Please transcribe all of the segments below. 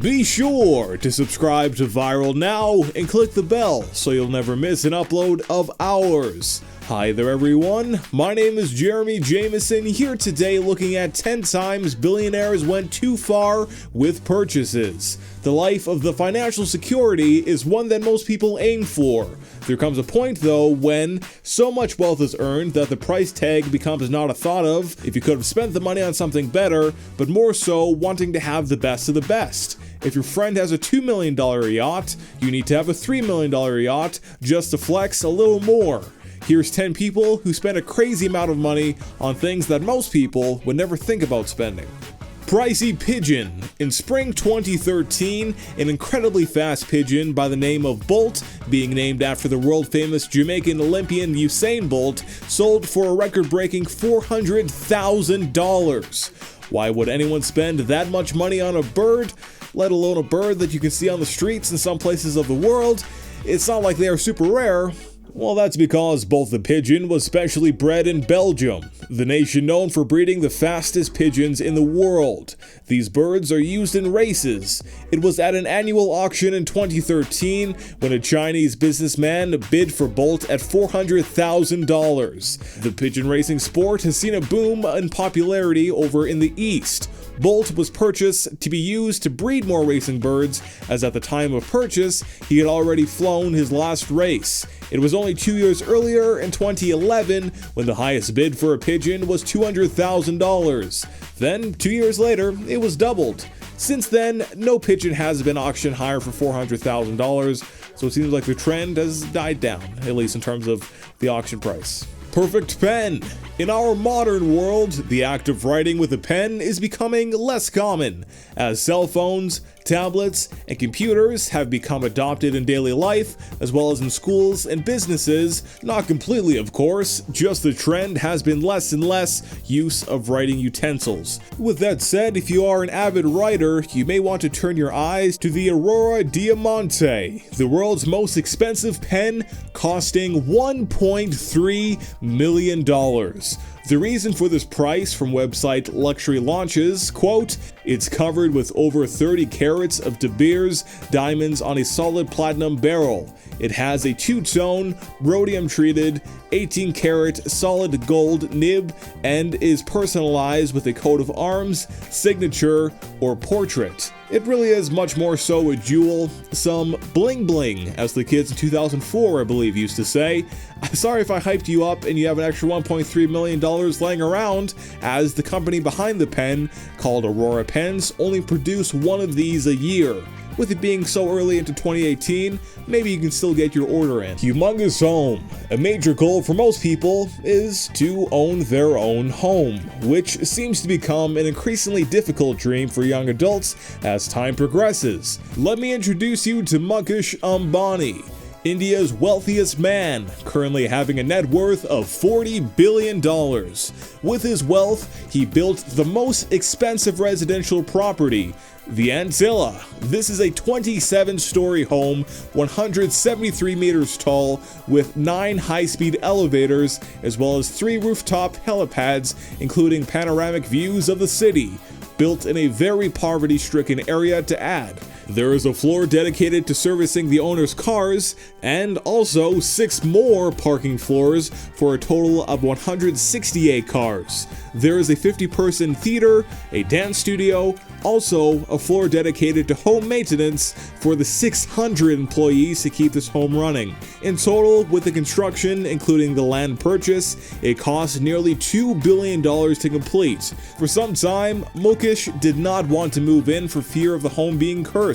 Be sure to subscribe to Viral now and click the bell so you'll never miss an upload of ours. Hi there everyone, my name is Jeremy Jameson, here today looking at 10 times billionaires went too far with purchases. The life of the financial security is one that most people aim for. There comes a point though when so much wealth is earned that the price tag becomes not a thought of if you could have spent the money on something better, but more so wanting to have the best of the best. If your friend has a $2 million yacht, you need to have a $3 million yacht just to flex a little more. Here's 10 people who spend a crazy amount of money on things that most people would never think about spending. Pricey pigeon. In spring 2013, an incredibly fast pigeon by the name of Bolt, being named after the world-famous Jamaican Olympian Usain Bolt, sold for a record-breaking $400,000. Why would anyone spend that much money on a bird, let alone a bird that you can see on the streets in some places of the world? It's not like they are super rare. Well, that's because Bolt the pigeon was specially bred in Belgium, the nation known for breeding the fastest pigeons in the world. These birds are used in races. It was at an annual auction in 2013 when a Chinese businessman bid for Bolt at $400,000. The pigeon racing sport has seen a boom in popularity over in the East. Bolt was purchased to be used to breed more racing birds, as at the time of purchase, he had already flown his last race. It was only 2 years earlier, in 2011, when the highest bid for a pigeon was $200,000. Then, 2 years later, it was doubled. Since then, no pigeon has been auctioned higher for $400,000, so it seems like the trend has died down, at least in terms of the auction price. Perfect pen. In our modern world, the act of writing with a pen is becoming less common, as cell phones, tablets, and computers have become adopted in daily life, as well as in schools and businesses. Not completely, of course, just the trend has been less and less use of writing utensils. With that said, if you are an avid writer, you may want to turn your eyes to the Aurora Diamante, the world's most expensive pen, costing $1.3 million. The reason for this price from website Luxury Launches, quote, "It's covered with over 30 carats of De Beers diamonds on a solid platinum barrel. It has a two-tone, rhodium-treated, 18-karat solid gold nib and is personalized with a coat of arms, signature, or portrait. It really is much more so a jewel, some bling-bling, as the kids in 2004, I believe, used to say. Sorry if I hyped you up and you have an extra $1.3 million laying around, as the company behind the pen, called Aurora Pens, only produce one of these a year. With it being so early into 2018, maybe you can still get your order in. Humongous home. A major goal for most people is to own their own home, which seems to become an increasingly difficult dream for young adults as time progresses. Let me introduce you to Mukesh Ambani, India's wealthiest man, currently having a net worth of $40 billion. With his wealth, he built the most expensive residential property, the Antilla. This is a 27-story home, 173 meters tall, with 9 high-speed elevators, as well as 3 rooftop helipads, including panoramic views of the city, built in a very poverty-stricken area to add. There is a floor dedicated to servicing the owner's cars, and also 6 more parking floors for a total of 168 cars. There is a 50-person theater, a dance studio, also a floor dedicated to home maintenance for the 600 employees to keep this home running. In total, with the construction, including the land purchase, it cost nearly $2 billion to complete. For some time, Mukesh did not want to move in for fear of the home being cursed.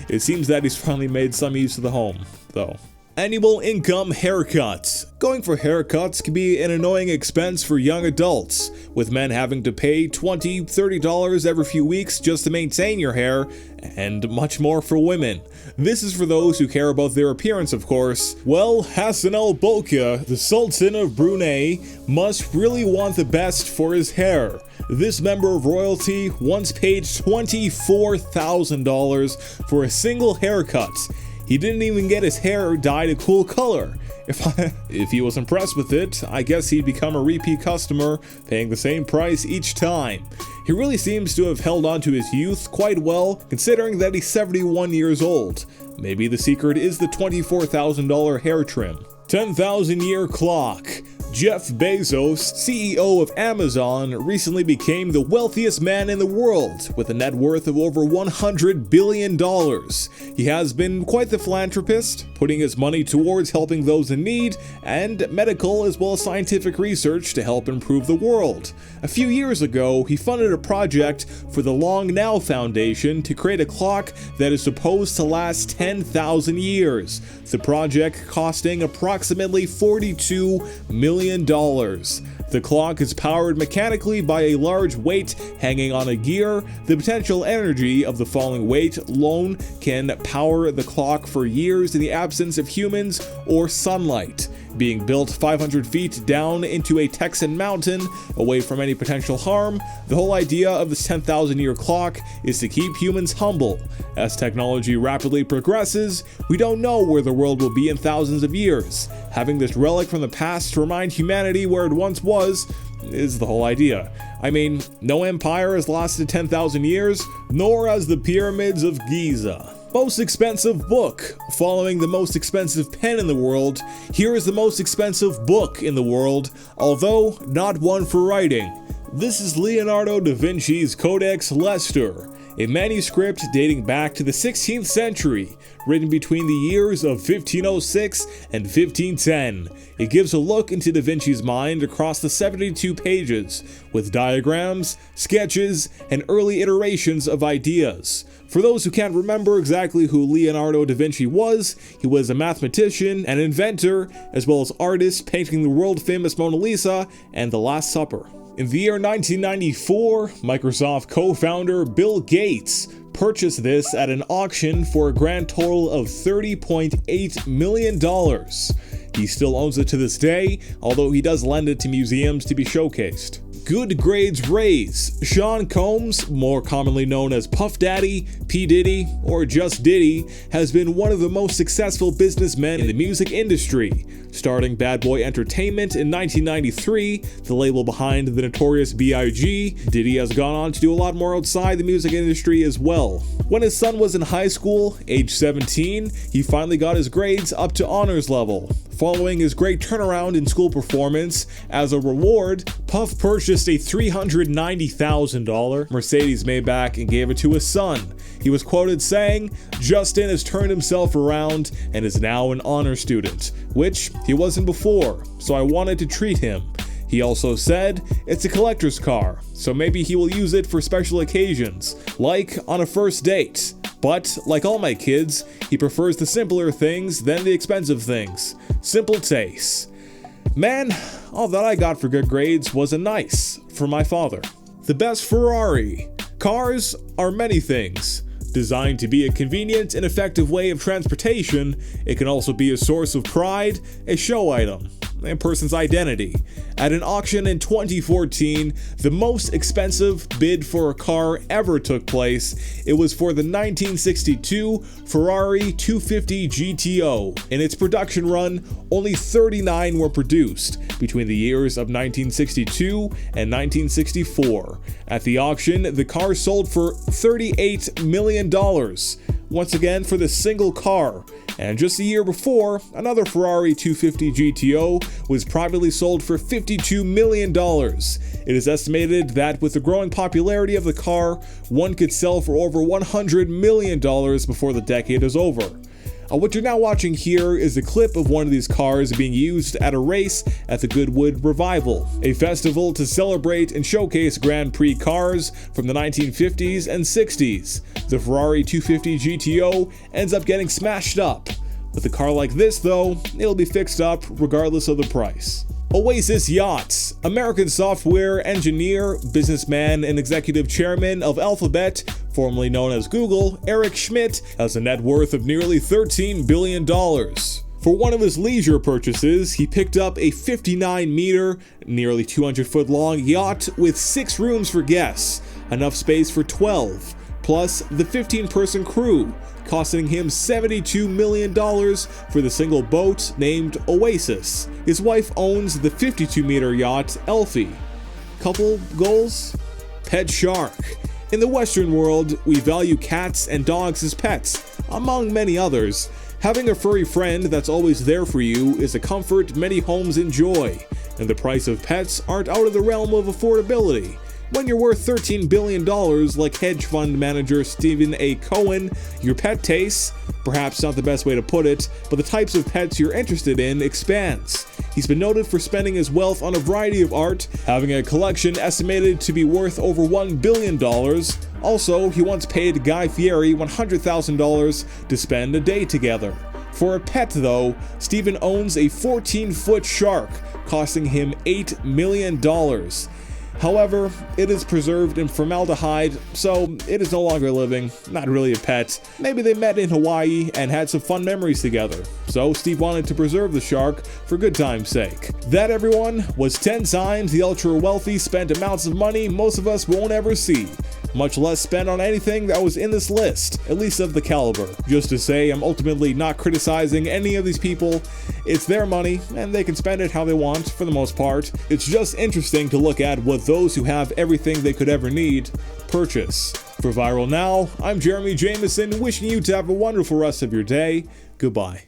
It seems that he's finally made some use of the home, though. Annual income haircuts. Going for haircuts can be an annoying expense for young adults, with men having to pay $20, $30 every few weeks just to maintain your hair, and much more for women. This is for those who care about their appearance, of course. Well, Hassan al-Bolkiah, the Sultan of Brunei, must really want the best for his hair. This member of royalty once paid $24,000 for a single haircut. He didn't even get his hair dyed a cool color. If he was impressed with it, I guess he'd become a repeat customer, paying the same price each time. He really seems to have held on to his youth quite well, considering that he's 71 years old. Maybe the secret is the $24,000 hair trim. 10,000-year clock. Jeff Bezos, CEO of Amazon, recently became the wealthiest man in the world with a net worth of over $100 billion. He has been quite the philanthropist, putting his money towards helping those in need and medical as well as scientific research to help improve the world. A few years ago, he funded a project for the Long Now Foundation to create a clock that is supposed to last 10,000 years. The project costing approximately $42 million. The clock is powered mechanically by a large weight hanging on a gear. The potential energy of the falling weight alone can power the clock for years in the absence of humans or sunlight. Being built 500 feet down into a Texan mountain, away from any potential harm, the whole idea of this 10,000-year clock is to keep humans humble. As technology rapidly progresses, we don't know where the world will be in thousands of years. Having this relic from the past to remind humanity where it once was is the whole idea. I mean, no empire has lasted 10,000 years, nor has the pyramids of Giza. Most expensive book. Following the most expensive pen in the world, here is the most expensive book in the world, although not one for writing. This is Leonardo da Vinci's Codex Leicester, a manuscript dating back to the 16th century, written between the years of 1506 and 1510. It gives a look into Da Vinci's mind across the 72 pages, with diagrams, sketches, and early iterations of ideas. For those who can't remember exactly who Leonardo da Vinci was, he was a mathematician and inventor, as well as artist, painting the world-famous Mona Lisa and The Last Supper. In the year 1994, Microsoft co-founder Bill Gates purchased this at an auction for a grand total of $30.8 million. He still owns it to this day, although he does lend it to museums to be showcased. Good grades raise. Sean Combs, more commonly known as Puff Daddy, P. Diddy, or just Diddy, has been one of the most successful businessmen in the music industry. Starting Bad Boy Entertainment in 1993, the label behind the notorious B.I.G., Diddy has gone on to do a lot more outside the music industry as well. When his son was in high school, age 17, he finally got his grades up to honors level. Following his great turnaround in school performance, as a reward, Puff purchased a $390,000 Mercedes Maybach and gave it to his son. He was quoted saying, "Justin has turned himself around and is now an honor student, which he wasn't before, so I wanted to treat him." He also said, "It's a collector's car, so maybe he will use it for special occasions, like on a first date. But, like all my kids, he prefers the simpler things than the expensive things. Simple tastes." Man, all that I got for good grades was a nice for my father. The best Ferrari. Cars are many things. Designed to be a convenient and effective way of transportation, it can also be a source of pride, a show item, a person's identity. At an auction in 2014, the most expensive bid for a car ever took place. It was for the 1962 Ferrari 250 GTO. In its production run, only 39 were produced between the years of 1962 and 1964. At the auction, the car sold for $38 million. Once again for this single car. And just a year before, another Ferrari 250 GTO was privately sold for $52 million. It is estimated that with the growing popularity of the car, one could sell for over $100 million before the decade is over. What you're now watching here is a clip of one of these cars being used at a race at the Goodwood Revival, a festival to celebrate and showcase Grand Prix cars from the 1950s and 60s. The Ferrari 250 GTO ends up getting smashed up. With a car like this though, it'll be fixed up regardless of the price. Oasis Yachts. American software engineer, businessman, and executive chairman of Alphabet, formerly known as Google, Eric Schmidt, has a net worth of nearly $13 billion. For one of his leisure purchases, he picked up a 59-meter, nearly 200-foot long yacht with 6 rooms for guests, enough space for 12. plus the 15-person crew, costing him $72 million for the single boat named Oasis. His wife owns the 52-meter yacht Elfie. Couple goals? Pet shark. In the Western world, we value cats and dogs as pets, among many others. Having a furry friend that's always there for you is a comfort many homes enjoy, and the price of pets aren't out of the realm of affordability. When you're worth $13 billion like hedge fund manager Stephen A. Cohen, your pet tastes, perhaps not the best way to put it, but the types of pets you're interested in expands. He's been noted for spending his wealth on a variety of art, having a collection estimated to be worth over $1 billion. Also, he once paid Guy Fieri $100,000 to spend a day together. For a pet though, Stephen owns a 14-foot shark, costing him $8 million. However, it is preserved in formaldehyde, so it is no longer living, not really a pet. Maybe they met in Hawaii and had some fun memories together, so Steve wanted to preserve the shark for good time's sake. That, everyone, was 10 times the ultra-wealthy spent amounts of money most of us won't ever see, much less spend on anything that was in this list, at least of the caliber. Just to say, I'm ultimately not criticizing any of these people. It's their money, and they can spend it how they want for the most part. It's just interesting to look at what those who have everything they could ever need purchase. For Viral Now, I'm Jeremy Jameson, wishing you to have a wonderful rest of your day. Goodbye.